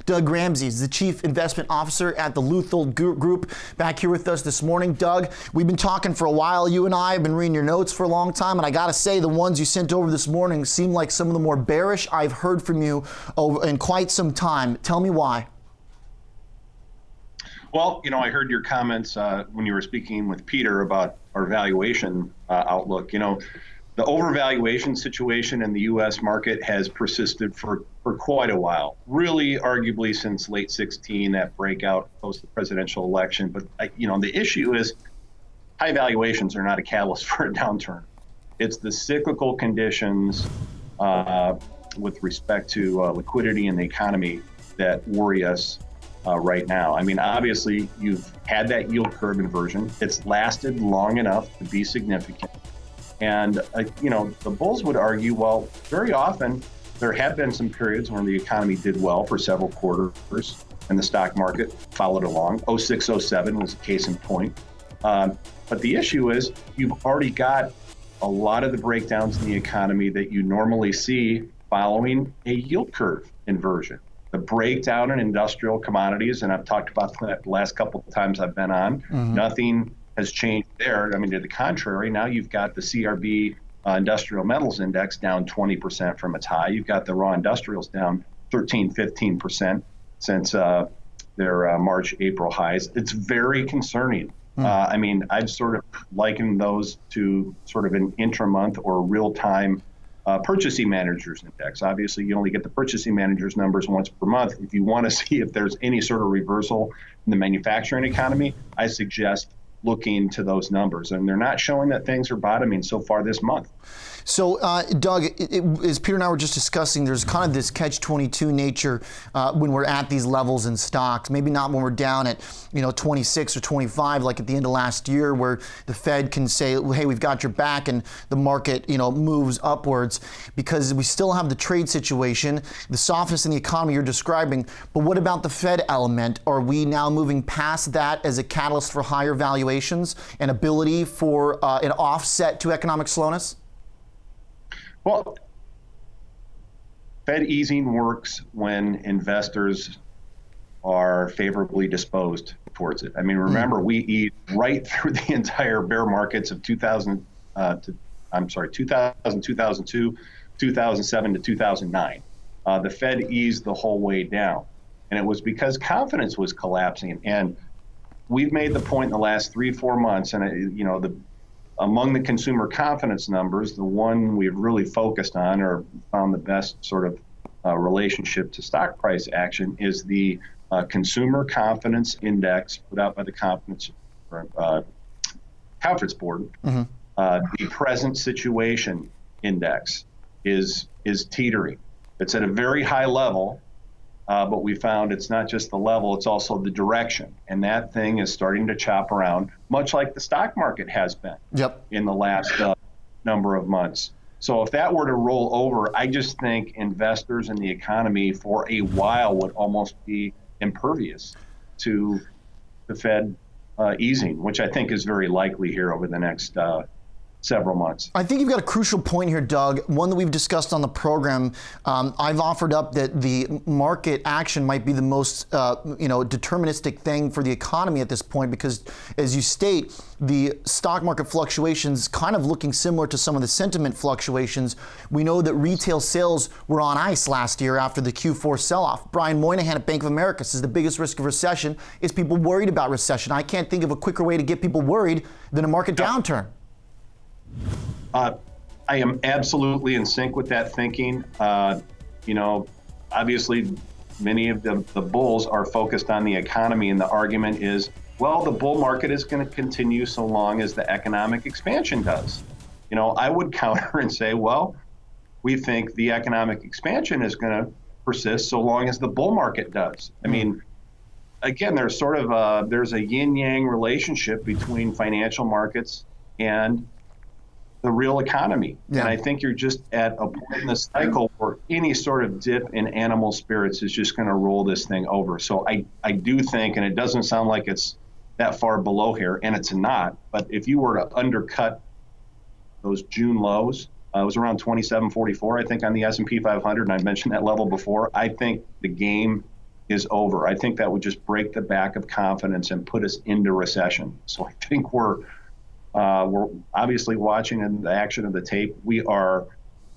Doug Ramsey is the Chief Investment Officer at the Luthel Group, back here with us this morning. Doug, we've been talking for a while. You and I have been reading your notes for a long time, and I got to say the ones you sent over this morning seem like some of the more bearish I've heard from you in quite some time. Tell me why. Well, I heard your comments when you were speaking with Peter about our valuation outlook. The overvaluation situation in the U.S. market has persisted for quite a while, really arguably since late 16, that breakout post the presidential election. But, the issue is high valuations are not a catalyst for a downturn. It's the cyclical conditions with respect to liquidity in the economy that worry us right now. Obviously, you've had that yield curve inversion. It's lasted long enough to be significant. And, the bulls would argue, well, very often there have been some periods when the economy did well for several quarters and the stock market followed along. 06, 07 was a case in point. But the issue is you've already got a lot of the breakdowns in the economy that you normally see following a yield curve inversion. The breakdown in industrial commodities, and I've talked about that the last couple of times I've been on, nothing has changed there. To the contrary, now you've got the CRB industrial metals index down 20% from its high. You've got the raw industrials down 15% since their March, April highs. It's very concerning. I've sort of likened those to sort of an intra-month or real-time purchasing managers index. Obviously, you only get the purchasing managers numbers once per month. If you want to see if there's any sort of reversal in the manufacturing economy, I suggest looking to those numbers, and they're not showing that things are bottoming so far this month. So, Doug, as Peter and I were just discussing, there's kind of this catch-22 nature when we're at these levels in stocks. Maybe not when we're down at 26 or 25, like at the end of last year, where the Fed can say, "Hey, we've got your back," and the market moves upwards, because we still have the trade situation, the softness in the economy you're describing. But what about the Fed element? Are we now moving past that as a catalyst for higher valuations and ability for an offset to economic slowness? Well, Fed easing works when investors are favorably disposed towards it. Remember, we eased right through the entire bear markets of 2000, 2002, 2007 to 2009. The Fed eased the whole way down, and it was because confidence was collapsing. And we've made the point in the last 3-4 months, and among the consumer confidence numbers, the one we've really focused on or found the best sort of relationship to stock price action is the Consumer Confidence Index put out by the Conference Board. The Present Situation Index is teetering. It's at a very high level, but we found it's not just the level, it's also the direction. And that thing is starting to chop around, much like the stock market has been in the last number of months. So if that were to roll over, I just think investors in the economy for a while would almost be impervious to the Fed easing, which I think is very likely here over the next several months. I think you've got a crucial point here, Doug, one that we've discussed on the program. I've offered up that the market action might be the most deterministic thing for the economy at this point, because, as you state, the stock market fluctuations kind of looking similar to some of the sentiment fluctuations. We know that retail sales were on ice last year after the Q4 sell-off. Brian Moynihan at Bank of America says the biggest risk of recession is people worried about recession. I can't think of a quicker way to get people worried than a market downturn. I am absolutely in sync with that thinking. Obviously, many of the bulls are focused on the economy, and the argument is, well, the bull market is going to continue so long as the economic expansion does. I would counter and say, well, we think the economic expansion is going to persist so long as the bull market does. Again, there's there's a yin-yang relationship between financial markets and the real economy. And I think you're just at a point in the cycle where any sort of dip in animal spirits is just going to roll this thing over. So I do think, and it doesn't sound like it's that far below here, and it's not, but if you were to undercut those June lows, it was around 27.44, I think, on the S&P 500, and I mentioned that level before. I think the game is over. I think that would just break the back of confidence and put us into recession. So I think we're obviously watching in the action of the tape. We are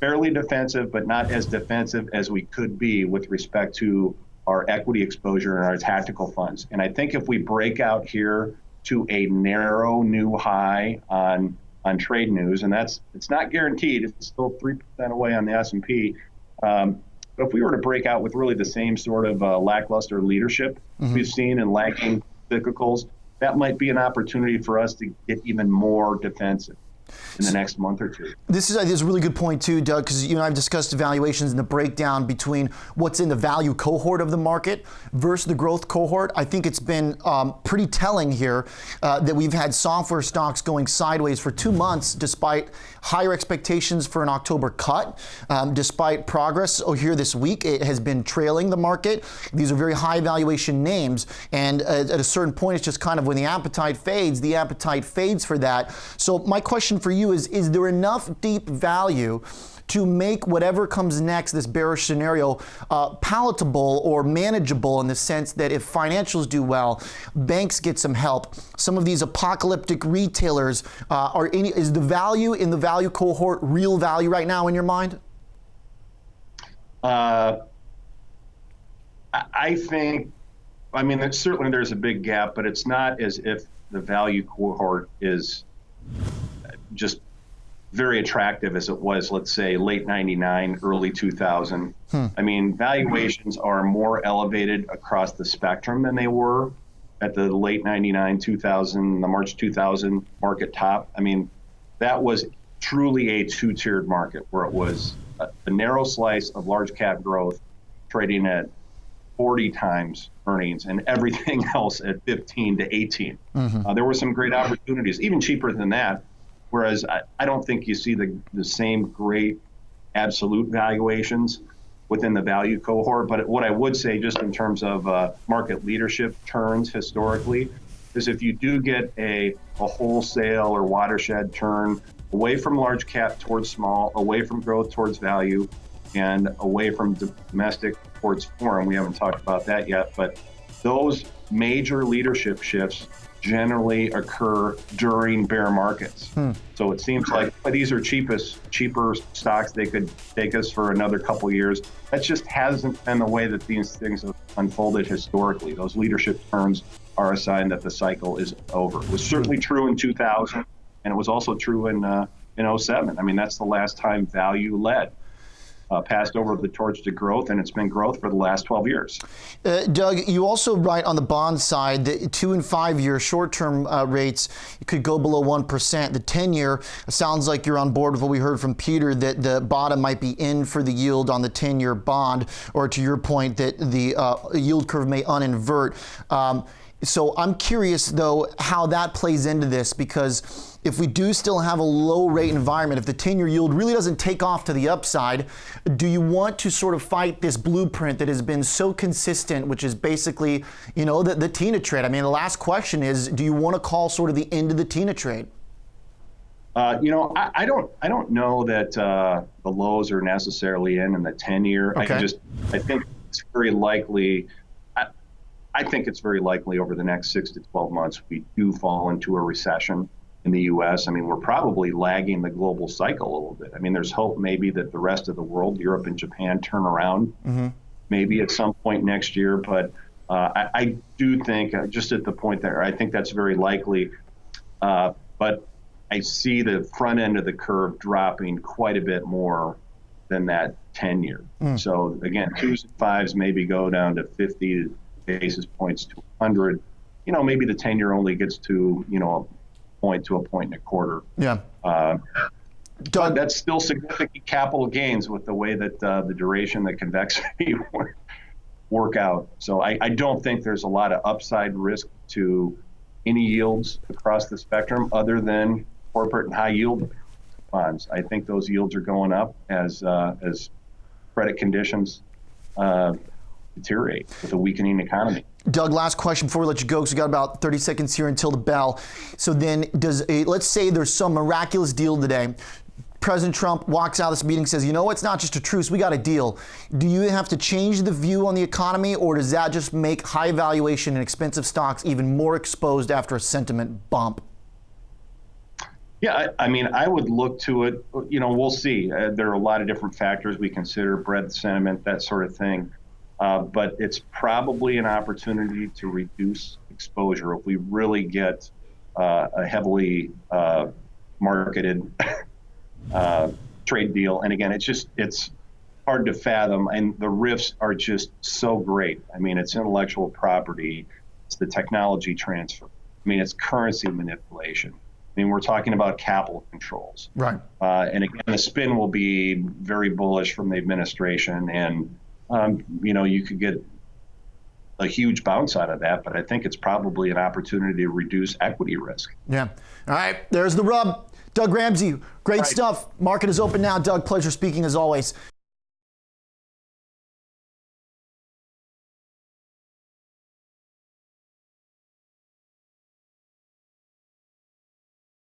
fairly defensive, but not as defensive as we could be with respect to our equity exposure and our tactical funds. And I think if we break out here to a narrow new high on trade news, and it's not guaranteed, it's still 3% away on the S&P. But if we were to break out with really the same sort of lackluster leadership we've seen in lagging cyclicals, that might be an opportunity for us to get even more defensive in the next month or two. This is a really good point too, Doug, because you and I have discussed valuations and the breakdown between what's in the value cohort of the market versus the growth cohort. I think it's been pretty telling here that we've had software stocks going sideways for 2 months despite higher expectations for an October cut. Despite progress here this week, it has been trailing the market. These are very high valuation names, and at a certain point, it's just kind of when the appetite fades for that. So my question for you is there enough deep value to make whatever comes next, this bearish scenario, palatable or manageable in the sense that if financials do well, banks get some help, some of these apocalyptic retailers, is the value in the value cohort real value right now in your mind? I think, certainly there's a big gap, but it's not as if the value cohort is just very attractive as it was, let's say, late 99, early 2000. Valuations are more elevated across the spectrum than they were at the late 99, 2000, the March 2000 market top. That was truly a two-tiered market where it was a narrow slice of large cap growth trading at 40 times earnings and everything else at 15 to 18. There were some great opportunities, even cheaper than that. Whereas I don't think you see the same great absolute valuations within the value cohort. But what I would say, just in terms of market leadership turns historically, is if you do get a wholesale or watershed turn away from large cap towards small, away from growth towards value, and away from domestic towards foreign, we haven't talked about that yet, but those major leadership shifts generally occur during bear markets. So it seems like these are cheaper stocks. They could take us for another couple years. That just hasn't been the way that these things have unfolded historically. Those leadership turns are a sign that the cycle is over. It was certainly true in 2000, and it was also true in 07. That's the last time value led. Passed over the torch to growth, and it's been growth for the last 12 years. Doug, you also write on the bond side that 2 and 5 year short-term rates could go below 1%. The 10-year sounds like you're on board with what we heard from Peter, that the bottom might be in for the yield on the 10-year bond, or to your point that the yield curve may uninvert. So I'm curious, though, how that plays into this, because if we do still have a low rate environment, if the 10-year yield really doesn't take off to the upside, do you want to sort of fight this blueprint that has been so consistent, which is basically, the TINA trade? The last question is, do you want to call sort of the end of the TINA trade? I don't know that the lows are necessarily in the 10-year. Okay. I think it's very likely. I think it's very likely over the next 6 to 12 months we do fall into a recession in the U.S. We're probably lagging the global cycle a little bit. There's hope maybe that the rest of the world, Europe and Japan, turn around maybe at some point next year. But I do think, just at the point there, I think that's very likely. But I see the front end of the curve dropping quite a bit more than that 10-year. So again, 2s and 5s maybe go down to 50 basis points to 100. Maybe the 10-year only gets to, a point to a point and a quarter. Yeah. Doug, that's still significant capital gains with the way that the duration, the convexity work out. So I don't think there's a lot of upside risk to any yields across the spectrum other than corporate and high yield bonds. I think those yields are going up as credit conditions deteriorate with a weakening economy. Doug, last question before we let you go, because we got about 30 seconds here until the bell. So then let's say there's some miraculous deal today. President Trump walks out of this meeting, says, you know, it's not just a truce, we got a deal. Do you have to change the view on the economy, or does that just make high valuation and expensive stocks even more exposed after a sentiment bump? Yeah, I mean, I would look to it, you know, we'll see. There are a lot of different factors we consider, breadth, sentiment, that sort of thing. But it's probably an opportunity to reduce exposure if we really get a heavily marketed trade deal. And again, it's hard to fathom, and the risks are just so great. I mean, it's intellectual property, it's the technology transfer. I mean, it's currency manipulation. I mean, we're talking about capital controls. Right. And again, the spin will be very bullish from the administration, and you know, you could get a huge bounce out of that, but I think it's probably an opportunity to reduce equity risk. Yeah. All right. There's the rub. Doug Ramsey, great stuff. Market is open now. Doug, pleasure speaking as always.